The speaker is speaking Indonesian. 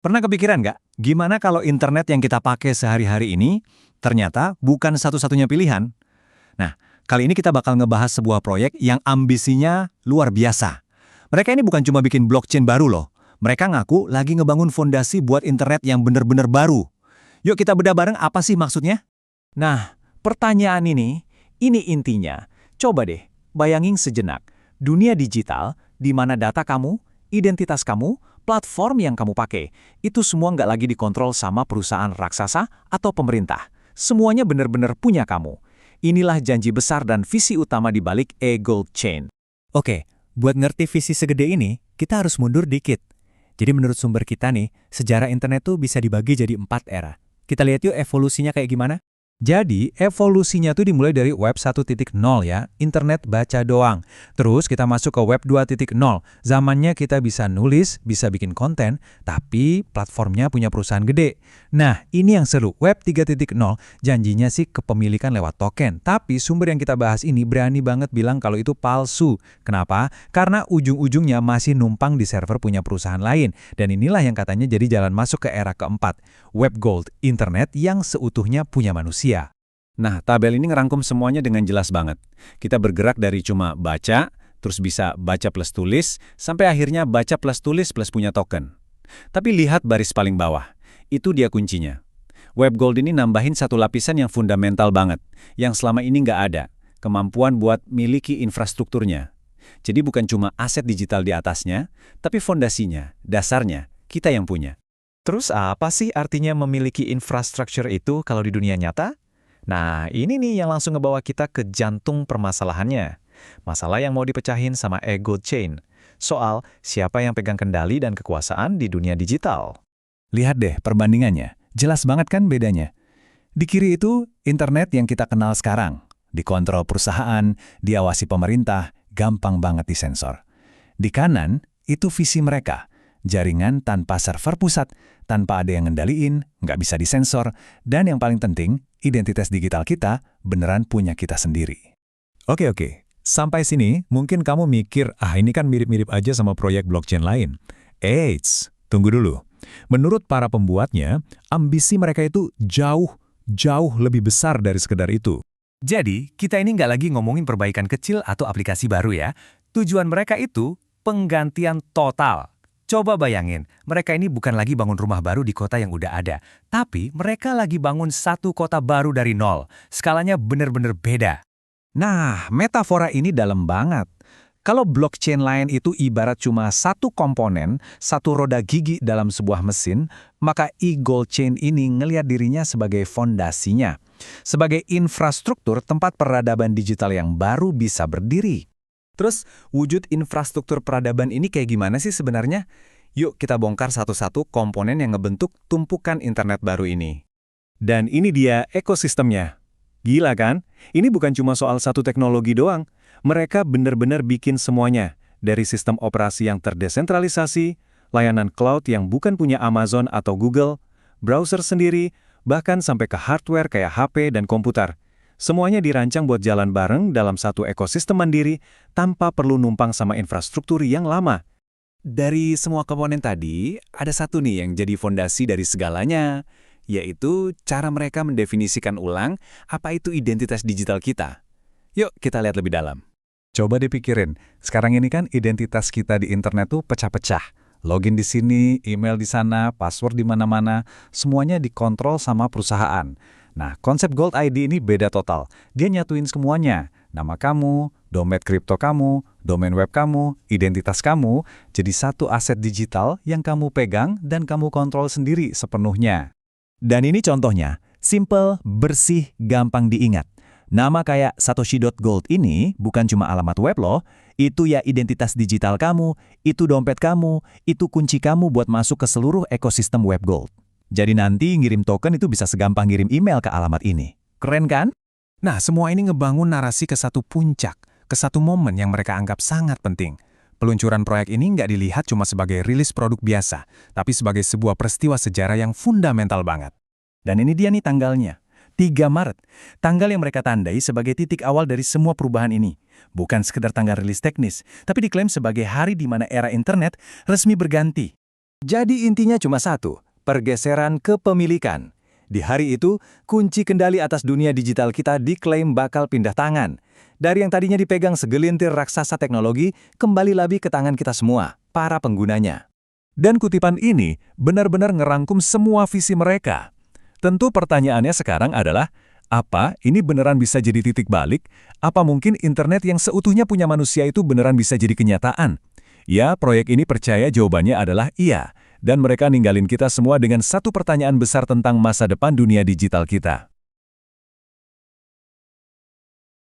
Pernah kepikiran nggak, gimana kalau internet yang kita pakai sehari-hari ini ternyata bukan satu-satunya pilihan? Nah, kali ini kita bakal ngebahas sebuah proyek yang ambisinya luar biasa. Mereka ini bukan cuma bikin blockchain baru loh. Mereka ngaku lagi ngebangun fondasi buat internet yang bener-bener baru. Yuk kita bedah bareng apa sih maksudnya? Nah, pertanyaan ini intinya. Coba deh, bayangin sejenak. Dunia digital, di mana data kamu, identitas kamu, platform yang kamu pakai, itu semua nggak lagi dikontrol sama perusahaan raksasa atau pemerintah. Semuanya benar-benar punya kamu. Inilah janji besar dan visi utama di balik e-gold chain. Oke, buat ngerti visi segede ini, kita harus mundur dikit. Jadi menurut sumber kita nih, sejarah internet tuh bisa dibagi jadi 4 era. Kita lihat yuk evolusinya kayak gimana? Jadi, evolusinya tuh dimulai dari web 1.0 ya, internet baca doang. Terus kita masuk ke web 2.0. Zamannya kita bisa nulis, bisa bikin konten, tapi platformnya punya perusahaan gede. Nah, ini yang seru. Web 3.0 janjinya sih kepemilikan lewat token. Tapi sumber yang kita bahas ini berani banget bilang kalau itu palsu. Kenapa? Karena ujung-ujungnya masih numpang di server punya perusahaan lain. Dan inilah yang katanya jadi jalan masuk ke era keempat. Web Gold, internet yang seutuhnya punya manusia. Nah, tabel ini ngerangkum semuanya dengan jelas banget. Kita bergerak dari cuma baca, terus bisa baca plus tulis, sampai akhirnya baca plus tulis plus punya token. Tapi lihat baris paling bawah. Itu dia kuncinya. Web Gold ini nambahin satu lapisan yang fundamental banget, yang selama ini nggak ada. Kemampuan buat miliki infrastrukturnya. Jadi bukan cuma aset digital di atasnya, tapi fondasinya, dasarnya, kita yang punya. Terus apa sih artinya memiliki infrastruktur itu kalau di dunia nyata? Nah, ini nih yang langsung ngebawa kita ke jantung permasalahannya. Masalah yang mau dipecahin sama e-gold chain. Soal siapa yang pegang kendali dan kekuasaan di dunia digital. Lihat deh perbandingannya. Jelas banget kan bedanya. Di kiri itu internet yang kita kenal sekarang. Dikontrol perusahaan, diawasi pemerintah, gampang banget disensor. Di kanan, itu visi mereka. Jaringan tanpa server pusat, tanpa ada yang ngendaliin, nggak bisa disensor, dan yang paling penting, identitas digital kita beneran punya kita sendiri. Oke. Sampai sini, mungkin kamu mikir, ini kan mirip-mirip aja sama proyek blockchain lain. Eits, tunggu dulu. Menurut para pembuatnya, ambisi mereka itu jauh lebih besar dari sekedar itu. Jadi, kita ini nggak lagi ngomongin perbaikan kecil atau aplikasi baru ya. Tujuan mereka itu penggantian total. Coba bayangin, mereka ini bukan lagi bangun rumah baru di kota yang udah ada. Tapi mereka lagi bangun satu kota baru dari nol. Skalanya bener-bener beda. Nah, metafora ini dalam banget. Kalau blockchain lain itu ibarat cuma satu komponen, satu roda gigi dalam sebuah mesin, maka e-gold chain ini ngelihat dirinya sebagai fondasinya. Sebagai infrastruktur tempat peradaban digital yang baru bisa berdiri. Terus, wujud infrastruktur peradaban ini kayak gimana sih sebenarnya? Yuk kita bongkar satu-satu komponen yang ngebentuk tumpukan internet baru ini. Dan ini dia ekosistemnya. Gila kan? Ini bukan cuma soal satu teknologi doang. Mereka benar-benar bikin semuanya. Dari sistem operasi yang terdesentralisasi, layanan cloud yang bukan punya Amazon atau Google, browser sendiri, bahkan sampai ke hardware kayak HP dan komputer. Semuanya dirancang buat jalan bareng dalam satu ekosistem mandiri tanpa perlu numpang sama infrastruktur yang lama. Dari semua komponen tadi, ada satu nih yang jadi fondasi dari segalanya, yaitu cara mereka mendefinisikan ulang apa itu identitas digital kita. Yuk kita lihat lebih dalam. Coba dipikirin, sekarang ini kan identitas kita di internet tuh pecah-pecah. Login di sini, email di sana, password di mana-mana, semuanya dikontrol sama perusahaan. Nah, konsep Gold ID ini beda total. Dia nyatuin semuanya. Nama kamu, dompet kripto kamu, domain web kamu, identitas kamu, jadi satu aset digital yang kamu pegang dan kamu kontrol sendiri sepenuhnya. Dan ini contohnya, simple, bersih, gampang diingat. Nama kayak Satoshi.Gold ini bukan cuma alamat web loh, itu ya identitas digital kamu, itu dompet kamu, itu kunci kamu buat masuk ke seluruh ekosistem Web Gold. Jadi nanti ngirim token itu bisa segampang ngirim email ke alamat ini. Keren kan? Nah, semua ini ngebangun narasi ke satu puncak, ke satu momen yang mereka anggap sangat penting. Peluncuran proyek ini nggak dilihat cuma sebagai rilis produk biasa, tapi sebagai sebuah peristiwa sejarah yang fundamental banget. Dan ini dia nih tanggalnya. 3 Maret, tanggal yang mereka tandai sebagai titik awal dari semua perubahan ini. Bukan sekedar tanggal rilis teknis, tapi diklaim sebagai hari di mana era internet resmi berganti. Jadi intinya cuma satu, pergeseran kepemilikan. Di hari itu, kunci kendali atas dunia digital kita diklaim bakal pindah tangan. Dari yang tadinya dipegang segelintir raksasa teknologi, kembali lagi ke tangan kita semua, para penggunanya. Dan kutipan ini benar-benar ngerangkum semua visi mereka. Tentu pertanyaannya sekarang adalah, apa ini beneran bisa jadi titik balik? Apa mungkin internet yang seutuhnya punya manusia itu beneran bisa jadi kenyataan? Ya, proyek ini percaya jawabannya adalah iya. Dan mereka ninggalin kita semua dengan satu pertanyaan besar tentang masa depan dunia digital kita.